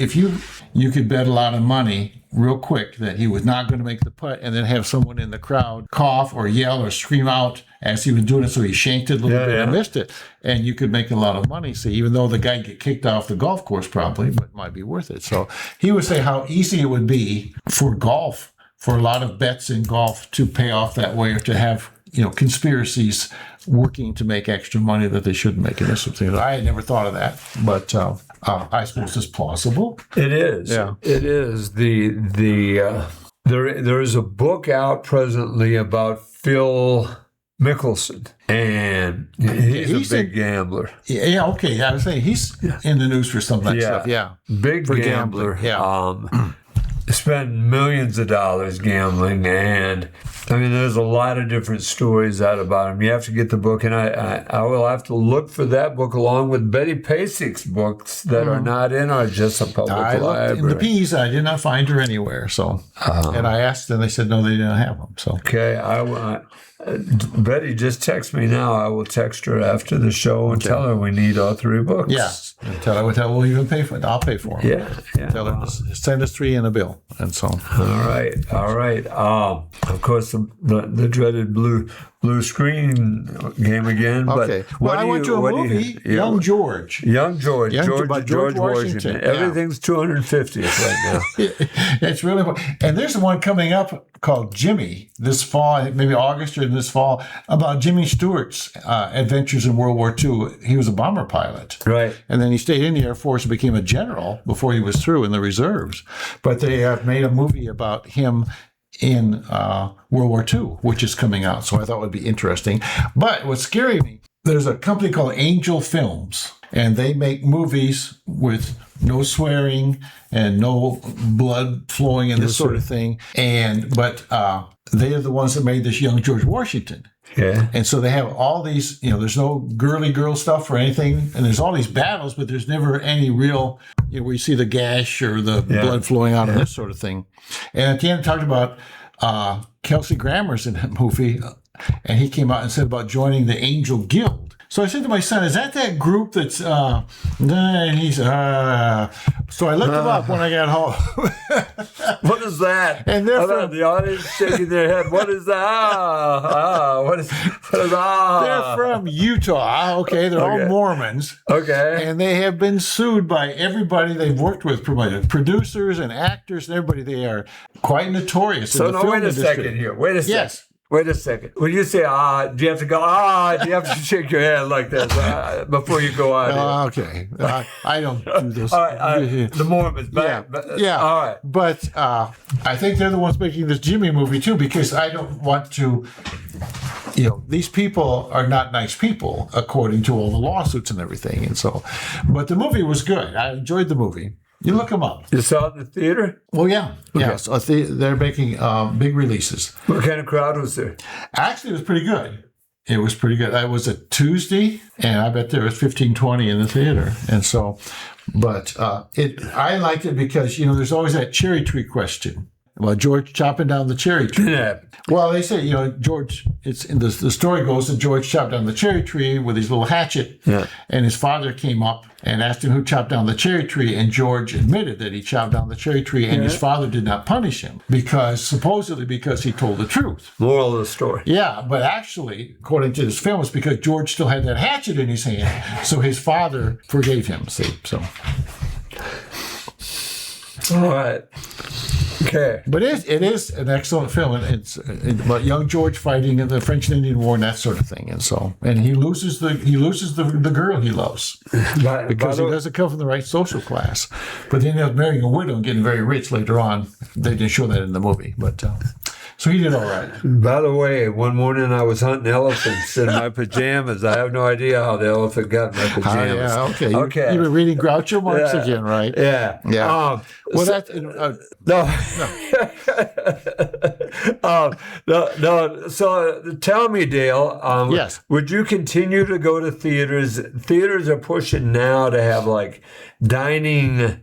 S2: bet a lot of money real quick that he was not going to make the putt, and then have someone in the crowd cough or yell or scream out as he was doing it, so he shanked it a little bit and missed it, and you could make a lot of money. See, even though the guy get kicked off the golf course probably, but it might be worth it. So he would say how easy it would be for golf, for a lot of bets in golf to pay off that way, or to have conspiracies working to make extra money that they shouldn't make. And this sort of thing. I had never thought of that, but I suppose it's plausible.
S1: It is. Yeah. It is. There is a book out presently about Phil Mickelson, and he's a big gambler.
S2: Yeah, okay. I was saying he's in the news for some of that stuff. Yeah,
S1: big gambler.
S2: Yeah.
S1: spend millions of dollars gambling, and I mean, there's a lot of different stories out about him. You have to get the book, and I will have to look for that book along with Betty Pasick's books that are not in our Jesup public
S2: I
S1: library.
S2: looked in the P's, I did not find her anywhere. So, and I asked, and they said no, they didn't have them. So,
S1: okay, Betty just text me now. I will text her after the show and tell her we need all 3 books.
S2: yeah, and tell her we'll even pay for it. I'll pay for them.
S1: Yeah.
S2: Tell her send us 3 in a bill, and so.
S1: All right. Of course, the dreaded blue screen game again.
S2: Okay.
S1: But
S2: I went to a movie, Young George.
S1: Young George. George Washington.
S2: Yeah.
S1: Everything's 250th right now.
S2: It's really fun. And there's one coming up called Jimmy this fall, I think maybe August or this fall, about Jimmy Stewart's adventures in World War II. He was a bomber pilot.
S1: Right.
S2: And then he stayed in the Air Force and became a general before he was through in the reserves. But they have made a movie about him in World War II, which is coming out. So I thought it would be interesting. But what's scaring me, there's a company called Angel Films, and they make movies with no swearing and no blood flowing and this sort of thing. But they are the ones that made this Young George Washington.
S1: Yeah.
S2: And so they have all these, there's no girly girl stuff or anything. And there's all these battles, but there's never any real, where you see the gash or the blood flowing out and this sort of thing. And at the end, it talked about Kelsey Grammer's in that movie. And he came out and said about joining the Angel Guild. So I said to my son, is that group that's, and he said, so I looked him up when I got home.
S1: What is that?
S2: And they're from
S1: the audience shaking their head. What is that? What is
S2: They're from Utah. Okay. They're all Mormons.
S1: Okay.
S2: And they have been sued by everybody they've worked with, producers and actors and everybody. They are quite notorious in the film industry.
S1: Wait a second here. Wait a second.
S2: Yes.
S1: Wait a second. When you say do you have to go do you have to shake your head like this before you go on?
S2: Okay. I don't do this.
S1: All right, the Mormons.
S2: Yeah.
S1: All right.
S2: But I think they're the ones making this Jimmy movie too, because I don't want to, these people are not nice people according to all the lawsuits and everything. And so, but the movie was good. I enjoyed the movie. You look them up.
S1: You saw it in the theater?
S2: Well, yeah.
S1: Okay.
S2: Yeah. So they're making big releases.
S1: What kind of crowd was there?
S2: Actually, it was pretty good. It was pretty good. It was a Tuesday, and I bet there was 15, 20 in the theater. And so, but I liked it because, there's always that cherry tree question. Well, George chopping down the cherry tree.
S1: Yeah.
S2: Well, they say, George, it's in the story goes that George chopped down the cherry tree with his little hatchet.
S1: Yeah.
S2: And his father came up and asked him who chopped down the cherry tree. And George admitted that he chopped down the cherry tree, and his father did not punish him supposedly because he told the truth.
S1: Moral of the story.
S2: Yeah, but actually, according to this film, it's because George still had that hatchet in his hand. So his father forgave him, see, so.
S1: All right. Okay.
S2: But it is an excellent film. It's about young George fighting in the French and Indian War and that sort of thing. And he loses the girl he loves because he doesn't come from the right social class. But then he ends up marrying a widow and getting very rich later on. They didn't show that in the movie, but so he did all right.
S1: By the way, one morning I was hunting elephants in my pajamas. I have no idea how the elephant got in my pajamas.
S2: Yeah, okay. You've been reading Groucho Marx again, right?
S1: Yeah.
S2: Yeah.
S1: No. So tell me, Dale.
S2: Yes.
S1: Would you continue to go to theaters? Theaters are pushing now to have like dining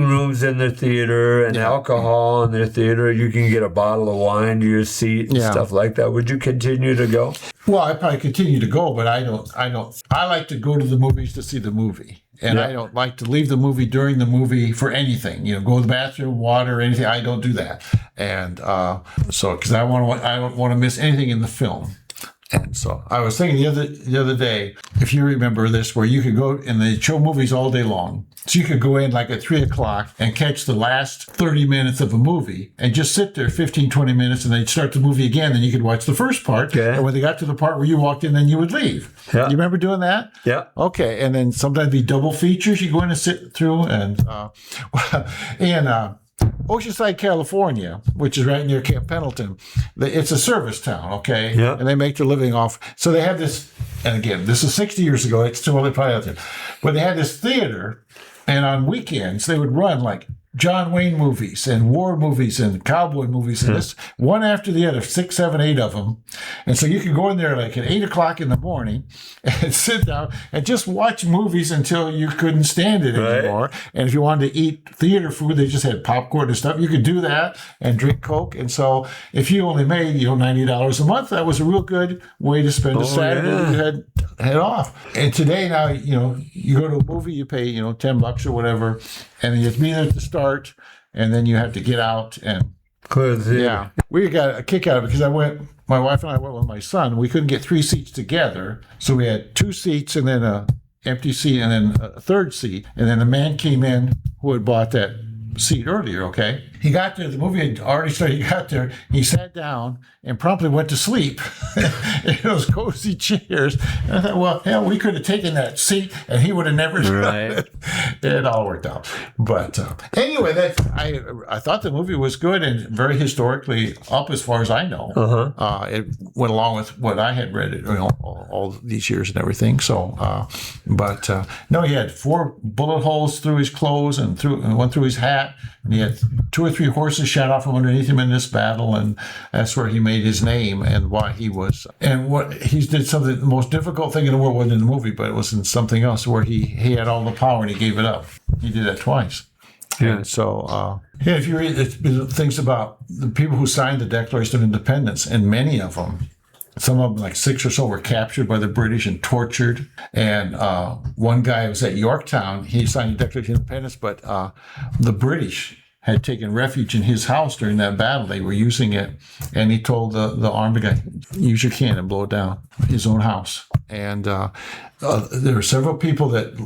S1: rooms in their theater and alcohol in their theater. You can get a bottle of wine to your seat and stuff like that. Would you continue to go?
S2: Well, I probably continue to go, but I don't. I like to go to the movies to see the movie. And I don't like to leave the movie during the movie for anything. Go to the bathroom, water, anything. I don't do that. And because I don't want to miss anything in the film. And so I was thinking the other day, if you remember this, where you could go and they show movies all day long. So you could go in like at 3:00 and catch the last 30 minutes of a movie and just sit there 15, 20 minutes and they'd start the movie again. Then you could watch the first part. Okay. And when they got to the part where you walked in, then you would leave. Yeah. You remember doing that?
S1: Yeah.
S2: Okay. And then sometimes it'd be double features. You go in and sit through and Oceanside, California, which is right near Camp Pendleton, it's a service town, okay?
S1: Yeah.
S2: And they make their living off. So they have this, and again, this is 60 years ago. It's still probably out there. But they had this theater, and on weekends, they would run like John Wayne movies and war movies and cowboy movies, and this one after the other, 6, 7, 8 of them. And so you could go in there like at 8 o'clock in the morning and sit down and just watch movies until you couldn't stand it anymore. And if you wanted to eat theater food, they just had popcorn and stuff. You could do that and drink Coke. And so if you only made, $90 a month, that was a real good way to spend a Saturday. You had head off. And today now, you go to a movie, you pay, $10 or whatever, and you have to be there at the start, and then you have to get out and we got a kick out of it because my wife and I went with my son. We couldn't get 3 seats together, so we had 2 seats and then a empty seat and then a third seat. And then a man came in who had bought that seat earlier. Okay, he got there. The movie had already started. He got there. He sat down and promptly went to sleep in those cozy chairs. And I thought, well, hell, we could have taken that seat, and he would have never done it. It all worked out. But anyway, I thought the movie was good and very historically up as far as I know. It went along with what I had read, all these years and everything. So, no, he had 4 bullet holes through his clothes and went through his hat, and he had 2 or 3 horses shot off from underneath him in this battle, and that's where he made his name and why he was. And what he did something, the most difficult thing in the world wasn't in the movie, but it was in something else where he had all the power and he gave it up. He did that twice. Yeah. And so, if you read things about the people who signed the Declaration of Independence, and many of them, some of them, like 6 or so, were captured by the British and tortured. And one guy was at Yorktown. He signed the Declaration of Independence, but the British had taken refuge in his house during that battle. They were using it. And he told the army guy, use your cannon, blow it down, his own house. And there were several people that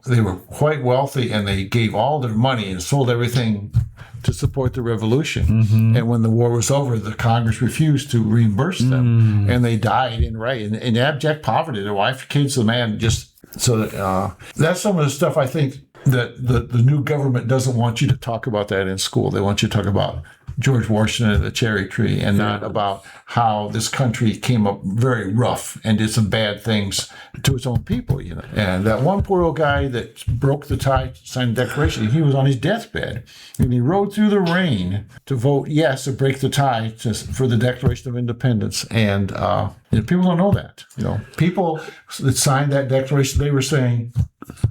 S2: they were quite wealthy, and they gave all their money and sold everything to support the revolution. And when the war was over, the Congress refused to reimburse them. And they died in abject poverty. Their wife, kids, the man, just so that that's some of the stuff I think that the new government doesn't want you to talk about that in school. They want you to talk about George Washington and the cherry tree, and not about how this country came up very rough and did some bad things to its own people, And that one poor old guy that broke the tie, signed the Declaration, he was on his deathbed, and he rode through the rain to vote yes to break the tie for the Declaration of Independence. And people don't know that. People that signed that declaration, they were saying,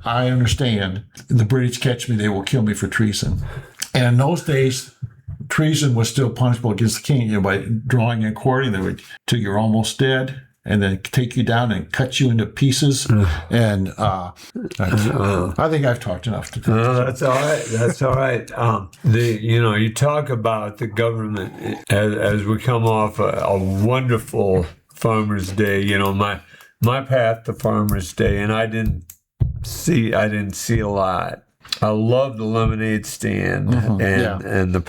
S2: I understand. The British catch me, they will kill me for treason. And in those days, treason was still punishable against the king, by drawing and quartering. They would till you're almost dead, and then take you down and cut you into pieces. And I think I've talked enough to.
S1: That's all right. That's all right. You talk about the government as we come off a wonderful Farmers Day. My path to Farmers Day, and I didn't see a lot. I love the lemonade stand, and the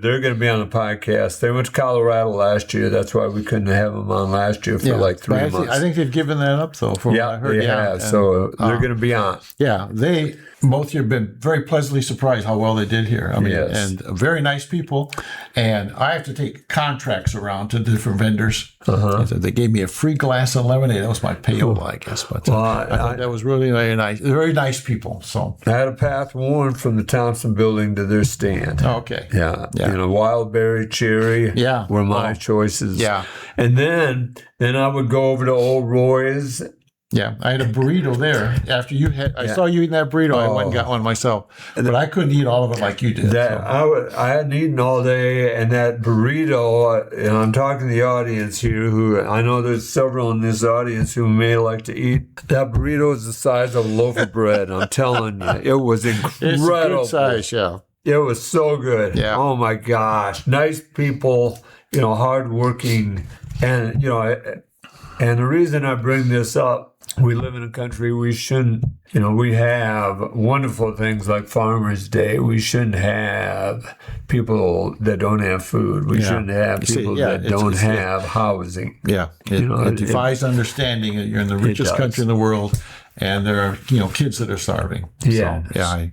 S1: they're going to be on the podcast. They went to Colorado last year. That's why we couldn't have them on last year for 3 months.
S2: I think they've given that up though. From what I heard.
S1: They have. So they're going to be on.
S2: Yeah, they both here have been very pleasantly surprised how well they did here. I mean, and very nice people. And I have to take contracts around to different vendors. They gave me a free glass of lemonade. That was my payola, I guess. But I thought that was really very nice. They're very nice people. So
S1: I had a path worn from the Thompson building to their stand.
S2: Okay.
S1: Yeah. Wild berry, cherry were my choices.
S2: Yeah.
S1: And then I would go over to Old Roy's.
S2: Yeah, I had a burrito there. After you had, I saw you eating that burrito. I went and got one myself, but I couldn't eat all of it like you did.
S1: I hadn't eaten all day, and that burrito. And I'm talking to the audience here, who I know there's several in this audience who may like to eat. That burrito is the size of a loaf of bread. I'm telling you, it was incredible.
S2: It's a good size, yeah.
S1: It was so good.
S2: Yeah.
S1: Oh my gosh, nice people. Hardworking, and and the reason I bring this up. We live in a country we shouldn't, we have wonderful things like Farmers Day. We shouldn't have people that don't have food. We shouldn't have people that don't have housing.
S2: Yeah. It defies understanding. You're in the richest country in the world, and there are kids that are starving.
S1: Yes.
S2: So,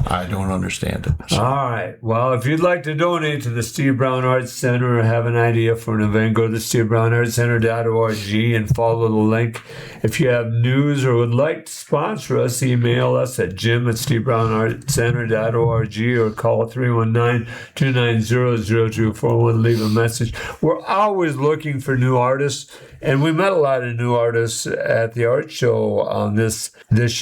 S2: I don't understand it. So.
S1: All right. Well, if you'd like to donate to the Steve Brown Arts Center or have an idea for an event, go to stevebrownartscenter.org and follow the link. If you have news or would like to sponsor us, email us at jim@stevebrownartscenter.org or call 319-290-0241. Leave a message. We're always looking for new artists, and we met a lot of new artists at the art show on this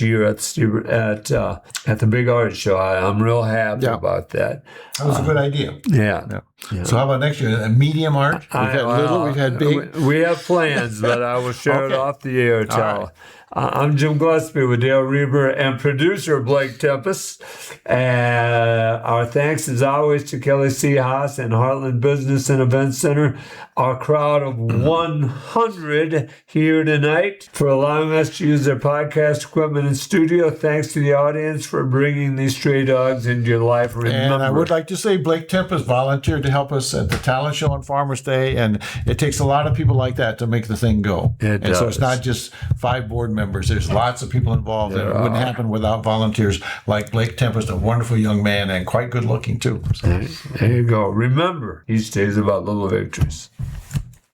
S1: year at the Big Art Show. I'm real happy about that.
S2: That was a good idea.
S1: Yeah.
S2: So how about next year? Medium art? We've had little, we've had big.
S1: We have plans, but I will share it off the air, Tal. I'm Jim Gillespie with Dale Rueber and producer Blake Tempus. Our thanks, as always, to Kelly C. Haas and Heartland Business and Event Center, our crowd of 100 here tonight, for allowing us to use their podcast equipment and studio. Thanks to the audience for bringing these stray dogs into your life. Remember,
S2: and I would like to say Blake Tempus volunteered to help us at the talent show on Farmers Day, and it takes a lot of people like that to make the thing go.
S1: It does.
S2: So it's not just 5 board members. There's lots of people involved, and it wouldn't happen without volunteers like Blake Tempus, a wonderful young man and quite good looking too. So.
S1: There you go. Remember, each day is about little victories.